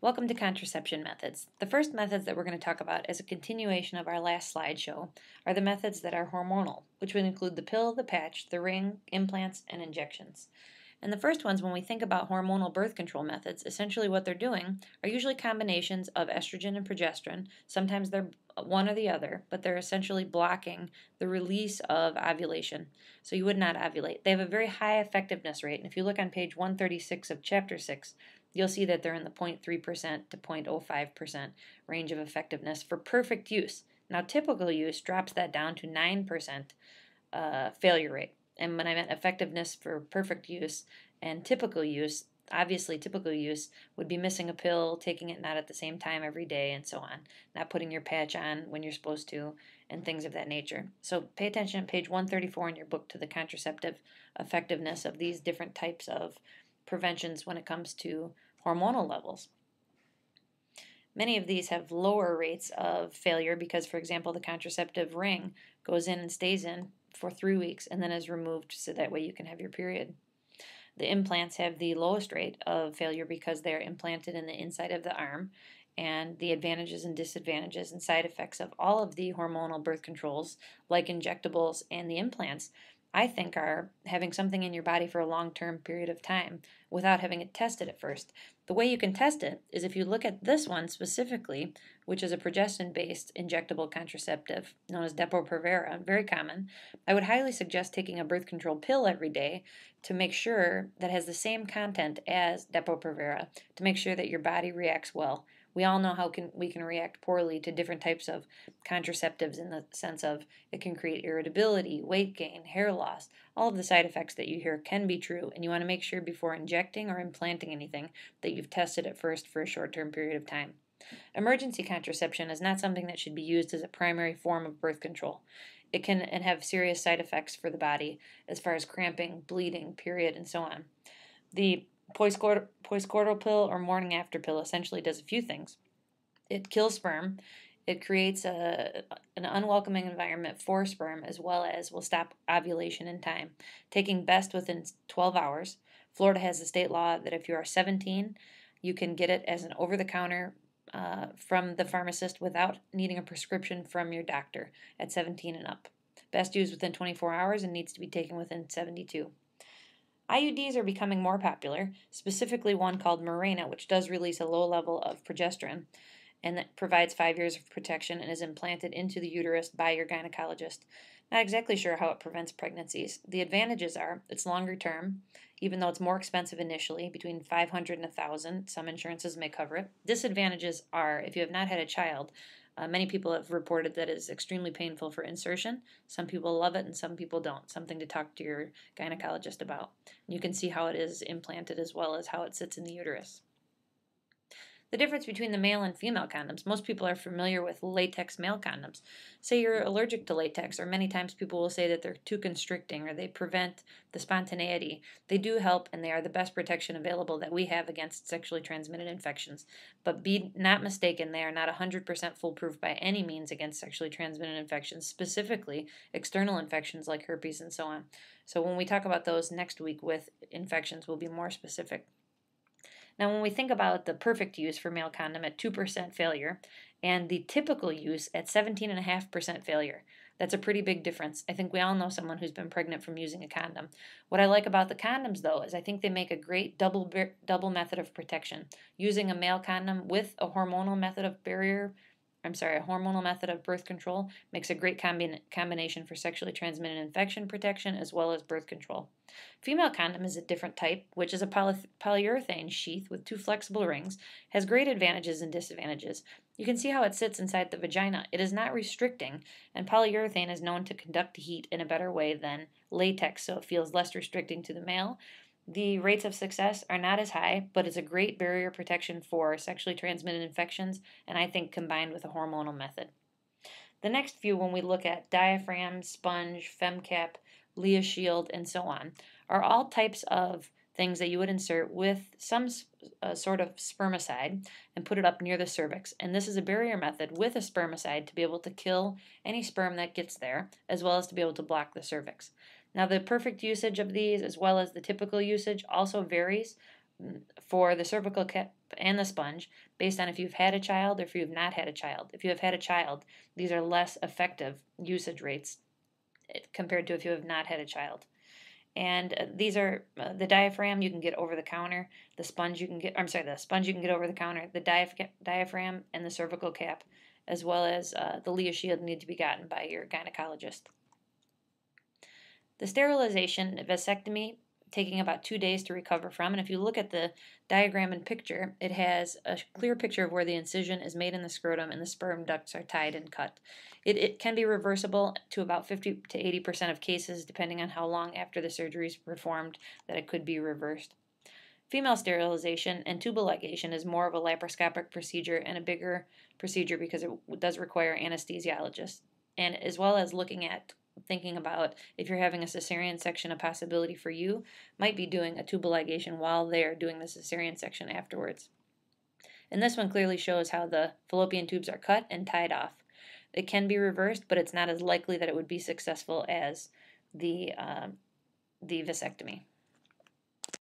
Welcome to Contraception Methods. The first methods that we're going to talk about as a continuation of our last slideshow are the methods that are hormonal, which would include the pill, the patch, the ring, implants, and injections. And the first ones, when we think about hormonal birth control methods, essentially what they're doing are usually combinations of estrogen and progesterone. Sometimes they're one or the other, but they're essentially blocking the release of ovulation. So you would not ovulate. They have a very high effectiveness rate. And if you look on page 136 of chapter 6, you'll see that they're in the 0.3% to 0.05% range of effectiveness for perfect use. Now, typical use drops that down to 9% failure rate. And when I meant effectiveness for perfect use and typical use, obviously typical use would be missing a pill, taking it not at the same time every day, and so on, not putting your patch on when you're supposed to, and things of that nature. So pay attention at page 134 in your book to the contraceptive effectiveness of these different types of preventions when it comes to hormonal levels. Many of these have lower rates of failure because, for example, the contraceptive ring goes in and stays in for 3 weeks and then is removed so that way you can have your period. The implants have the lowest rate of failure because they're implanted in the inside of the arm, and the advantages and disadvantages and side effects of all of the hormonal birth controls, like injectables and the implants, I think are having something in your body for a long-term period of time without having it tested at first. The way you can test it is if you look at this one specifically, which is a progestin-based injectable contraceptive known as Depo-Provera, very common. I would highly suggest taking a birth control pill every day to make sure that has the same content as Depo-Provera to make sure that your body reacts well. We all know how we can react poorly to different types of contraceptives in the sense of it can create irritability, weight gain, hair loss. All of the side effects that you hear can be true, and you want to make sure before injecting or implanting anything that you've tested it first for a short-term period of time. Emergency contraception is not something that should be used as a primary form of birth control. It can have serious side effects for the body as far as cramping, bleeding, period, and so on. The postcoital pill or morning after pill essentially does a few things. It kills sperm. It creates an unwelcoming environment for sperm, as well as will stop ovulation in time, taking best within 12 hours. Florida has a state law that if you are 17, you can get it as an over-the-counter from the pharmacist without needing a prescription from your doctor at 17 and up. Best used within 24 hours and needs to be taken within 72. IUDs are becoming more popular, specifically one called Mirena, which does release a low level of progesterone and that provides 5 years of protection and is implanted into the uterus by your gynecologist. Not exactly sure how it prevents pregnancies. The advantages are it's longer term, even though it's more expensive initially, between $500 and $1,000. Some insurances may cover it. Disadvantages are if you have not had a child, many people have reported that it is extremely painful for insertion. Some people love it and some people don't. Something to talk to your gynecologist about. You can see how it is implanted as well as how it sits in the uterus. The difference between the male and female condoms. Most people are familiar with latex male condoms. Say you're allergic to latex, or many times people will say that they're too constricting or they prevent the spontaneity. They do help, and they are the best protection available that we have against sexually transmitted infections. But be not mistaken, they are not 100% foolproof by any means against sexually transmitted infections, specifically external infections like herpes and so on. So when we talk about those next week with infections, we'll be more specific. Now, when we think about the perfect use for male condom at 2% failure and the typical use at 17.5% failure, that's a pretty big difference. I think we all know someone who's been pregnant from using a condom. What I like about the condoms, though, is I think they make a great double method of protection. Using a male condom with a hormonal method of birth control makes a great combination for sexually transmitted infection protection as well as birth control. Female condom is a different type, which is a polyurethane sheath with 2 flexible rings, has great advantages and disadvantages. You can see how it sits inside the vagina. It is not restricting, and polyurethane is known to conduct heat in a better way than latex, so it feels less restricting to the male. The rates of success are not as high, but it's a great barrier protection for sexually transmitted infections, and I think combined with a hormonal method. The next few, when we look at diaphragm, sponge, FemCap, Leah Shield, and so on, are all types of things that you would insert with some sort of spermicide and put it up near the cervix. And this is a barrier method with a spermicide to be able to kill any sperm that gets there, as well as to be able to block the cervix. Now, the perfect usage of these, as well as the typical usage, also varies for the cervical cap and the sponge based on if you've had a child or if you've not had a child. If you have had a child, these are less effective usage rates compared to if you have not had a child. And these are the diaphragm you can get over the counter, the sponge you can get, the sponge you can get over the counter, the diaphragm and the cervical cap, as well as the Leo Shield need to be gotten by your gynecologist. The sterilization vasectomy taking about 2 days to recover from, and if you look at the diagram and picture, it has a clear picture of where the incision is made in the scrotum and the sperm ducts are tied and cut. It can be reversible to about 50 to 80% of cases, depending on how long after the surgery is performed that it could be reversed. Female sterilization and tubal ligation is more of a laparoscopic procedure and a bigger procedure because it does require anesthesiologists, and as well as thinking about if you're having a cesarean section, a possibility for you might be doing a tubal ligation while they're doing the cesarean section afterwards. And this one clearly shows how the fallopian tubes are cut and tied off. It can be reversed, but it's not as likely that it would be successful as the vasectomy.